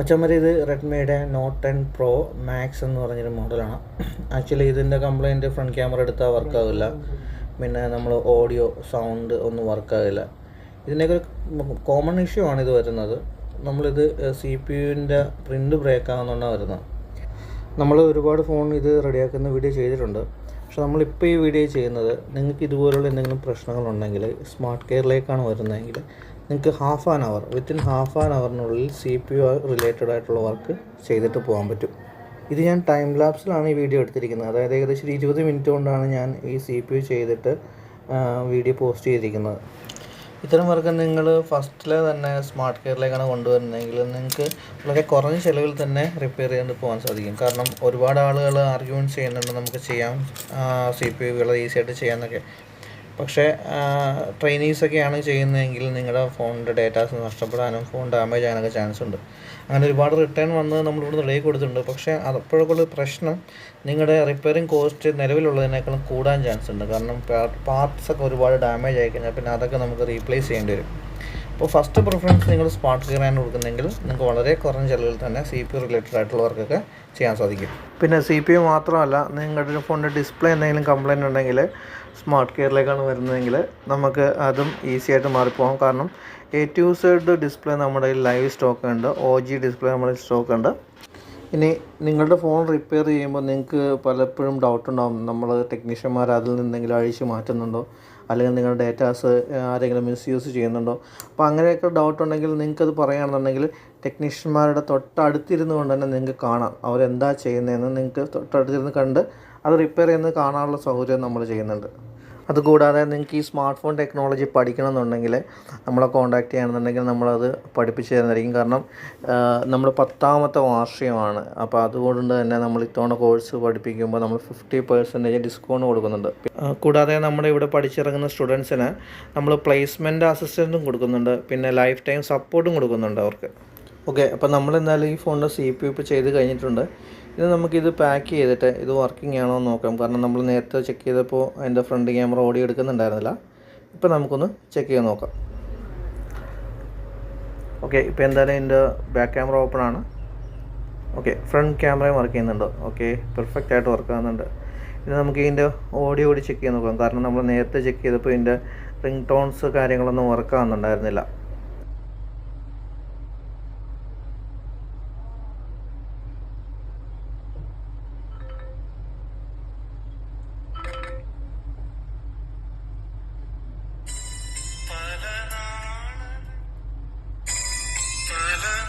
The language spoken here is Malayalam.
മച്ചന്മാരെ ഇത് റെഡ്മിയുടെ നോട്ട് 10 പ്രോ മാക്സ് എന്ന് പറഞ്ഞൊരു മോഡലാണ്. ആക്ച്വലി ഇതിൻ്റെ കംപ്ലയിൻറ്റ് ഫ്രണ്ട് ക്യാമറ എടുത്താൽ വർക്കാവില്ല, പിന്നെ നമ്മൾ ഓഡിയോ സൗണ്ട് ഒന്നും വർക്കാവില്ല. ഇതിൻ്റെയൊക്കെ ഒരു കോമൺ ഇഷ്യൂ ആണ് ഇത് വരുന്നത്. നമ്മളിത് CPU-ൻ്റെ പ്രിൻ്റ് ബ്രേക്ക് ആകുന്നതുകൊണ്ടാണ് വരുന്നത്. നമ്മൾ ഒരുപാട് ഫോൺ ഇത് റെഡിയാക്കുന്ന വീഡിയോ ചെയ്തിട്ടുണ്ട്. പക്ഷെ നമ്മളിപ്പോൾ ഈ വീഡിയോ ചെയ്യുന്നത് നിങ്ങൾക്ക് ഇതുപോലുള്ള എന്തെങ്കിലും പ്രശ്നങ്ങളുണ്ടെങ്കിൽ സ്മാർട്ട് കെയറിലേക്കാണ് വരുന്നതെങ്കിൽ നിങ്ങൾക്ക് വിത്തിൻ ഹാഫ് ആൻ അവറിനുള്ളിൽ CPU റിലേറ്റഡ് ആയിട്ടുള്ള വർക്ക് ചെയ്തിട്ട് പോകാൻ പറ്റും. ഇത് ഞാൻ ടൈം ലാപ്സിലാണ് ഈ വീഡിയോ എടുത്തിരിക്കുന്നത്. അതായത് ഏകദേശം 20 മിനിറ്റ് കൊണ്ടാണ് ഞാൻ ഈ CPU ചെയ്തിട്ട് വീഡിയോ പോസ്റ്റ് ചെയ്തിരിക്കുന്നത്. ഇത്തരം വർക്ക് നിങ്ങൾ ഫസ്റ്റിലെ തന്നെ സ്മാർട്ട് കെയറിലേക്കാണ് കൊണ്ടുവരുന്നതെങ്കിൽ നിങ്ങൾക്ക് വളരെ കുറഞ്ഞ ചിലവിൽ തന്നെ റിപ്പയർ ചെയ്ത് പോകാൻ സാധിക്കും. കാരണം ഒരുപാട് ആളുകൾ ആർഗ്യുമെൻറ്റ്സ് ചെയ്യുന്നുണ്ട് നമുക്ക് ചെയ്യാം, CPU വളരെ ഈസി ആയിട്ട് ചെയ്യാമെന്നൊക്കെ. പക്ഷേ ട്രെയിനീസൊക്കെയാണ് ചെയ്യുന്നതെങ്കിൽ നിങ്ങളുടെ ഫോണിൻ്റെ ഡേറ്റാസ് നഷ്ടപ്പെടാനും ഫോൺ ഡാമേജ് ആകാനൊക്കെ ചാൻസ് ഉണ്ട്. അങ്ങനെ ഒരുപാട് റിട്ടേൺ വന്ന് നമ്മളിവിടെ റെഡി കൊടുത്തിട്ടുണ്ട്. പക്ഷേ അപ്പോഴൊക്കെയുള്ള പ്രശ്നം നിങ്ങളുടെ റിപ്പയറിങ് കോസ്റ്റ് നിലവിലുള്ളതിനേക്കാളും കൂടാൻ ചാൻസ് ഉണ്ട്. കാരണം പാർട്സൊക്കെ ഒരുപാട് ഡാമേജ് ആയിക്കഴിഞ്ഞാൽ പിന്നെ അതൊക്കെ നമുക്ക് റീപ്ലേസ് ചെയ്യേണ്ടി വരും. അപ്പോൾ ഫസ്റ്റ് പ്രിഫറൻസ് നിങ്ങൾ സ്മാർട്ട് കെയറാണ് കൊടുക്കുന്നെങ്കിൽ നിങ്ങൾക്ക് വളരെ കുറഞ്ഞ ചിലവിൽ തന്നെ CPU റിലേറ്റഡ് ആയിട്ടുള്ള വർക്കൊക്കെ ചെയ്യാൻ സാധിക്കും. പിന്നെ CPU മാത്രമല്ല, നിങ്ങളുടെ ഫോണിൻ്റെ ഡിസ്പ്ലേ എന്തെങ്കിലും കംപ്ലയിൻ്റ് ഉണ്ടെങ്കിൽ സ്മാർട്ട് കെയറിലേക്കാണ് വരുന്നതെങ്കിൽ നമുക്ക് അതും ഈസി ആയിട്ട് മാറിപ്പോകാം. കാരണം A to Z ഡിസ്പ്ലേ നമ്മുടെ ലൈവ് സ്റ്റോക്ക് ഉണ്ട്, OG ഡിസ്പ്ലേ നമ്മുടെ സ്റ്റോക്ക് ഉണ്ട്. ഇനി നിങ്ങളുടെ ഫോൺ റിപ്പയർ ചെയ്യുമ്പോൾ നിങ്ങൾക്ക് പലപ്പോഴും ഡൗട്ട് ഉണ്ടാകും, നമ്മൾ ടെക്നീഷ്യന്മാർ അതിൽ നിന്നെങ്കിലും അഴിച്ച് മാറ്റുന്നുണ്ടോ, അല്ലെങ്കിൽ നിങ്ങളുടെ ഡേറ്റാസ് ആരെങ്കിലും മിസ്യൂസ് ചെയ്യുന്നുണ്ടോ. അപ്പോൾ അങ്ങനെയൊക്കെ ഡൗട്ട് ഉണ്ടെങ്കിൽ നിങ്ങൾക്കത് പറയുകയാണെന്നുണ്ടെങ്കിൽ ടെക്നീഷ്യന്മാരുടെ തൊട്ടടുത്തിരുന്ന് കൊണ്ട് തന്നെ നിങ്ങൾക്ക് കാണാം അവരെന്താ ചെയ്യുന്നതെന്ന്. നിങ്ങൾക്ക് തൊട്ടടുത്തിരുന്ന് കണ്ട് അത് റിപ്പയർ ചെയ്യുന്നത് കാണാനുള്ള സൗകര്യം നമ്മൾ ചെയ്യുന്നുണ്ട്. അതുകൂടാതെ നിങ്ങൾക്ക് ഈ സ്മാർട്ട് ഫോൺ ടെക്നോളജി പഠിക്കണമെന്നുണ്ടെങ്കിൽ നമ്മളെ കോൺടാക്ട് ചെയ്യുകയാണെന്നുണ്ടെങ്കിൽ നമ്മളത് പഠിപ്പിച്ച് തരുന്നതായിരിക്കും. കാരണം നമ്മൾ 10ാമത്തെ വാർഷികമാണ്. അപ്പോൾ അതുകൊണ്ട് തന്നെ നമ്മൾ ഇത്തവണ കോഴ്സ് പഠിപ്പിക്കുമ്പോൾ നമ്മൾ 50% ഡിസ്കൗണ്ട് കൊടുക്കുന്നുണ്ട്. കൂടാതെ നമ്മുടെ ഇവിടെ പഠിച്ചിറങ്ങുന്ന സ്റ്റുഡൻസിന് നമ്മൾ പ്ലേസ്മെൻറ്റ് അസിസ്റ്റൻറ്റും കൊടുക്കുന്നുണ്ട്, പിന്നെ ലൈഫ് ടൈം സപ്പോർട്ടും കൊടുക്കുന്നുണ്ട് അവർക്ക്. ഓക്കെ, അപ്പോൾ നമ്മൾ എന്തായാലും ഈ ഫോണിൻ്റെ CPU ഇപ്പോൾ ചെയ്ത് കഴിഞ്ഞിട്ടുണ്ട്. ഇത് നമുക്കിത് പാക്ക് ചെയ്തിട്ട് ഇത് വർക്കിംഗ് ആണോ എന്ന് നോക്കാം. കാരണം നമ്മൾ നേരത്തെ ചെക്ക് ചെയ്തപ്പോൾ അതിൻ്റെ ഫ്രണ്ട് ക്യാമറ ഓഡിയോ എടുക്കുന്നുണ്ടായിരുന്നില്ല. ഇപ്പോൾ നമുക്കൊന്ന് ചെക്ക് ചെയ്ത് നോക്കാം. ഓക്കെ, ഇപ്പോൾ എന്തായാലും ഇതിൻ്റെ ബാക്ക് ക്യാമറ ഓപ്പൺ ആണ്. ഓക്കെ, ഫ്രണ്ട് ക്യാമറയും വർക്ക് ചെയ്യുന്നുണ്ട്. ഓക്കെ, പെർഫെക്റ്റ് ആയിട്ട് വർക്ക് ആകുന്നുണ്ട്. ഇത് നമുക്ക് ഇതിൻ്റെ ഓഡിയോ കൂടി ചെക്ക് ചെയ്ത് നോക്കാം. കാരണം നമ്മൾ നേരത്തെ ചെക്ക് ചെയ്തപ്പോൾ ഇതിൻ്റെ റിംഗ് ടോൺസ് കാര്യങ്ങളൊന്നും വർക്ക് ആകുന്നുണ്ടായിരുന്നില്ല.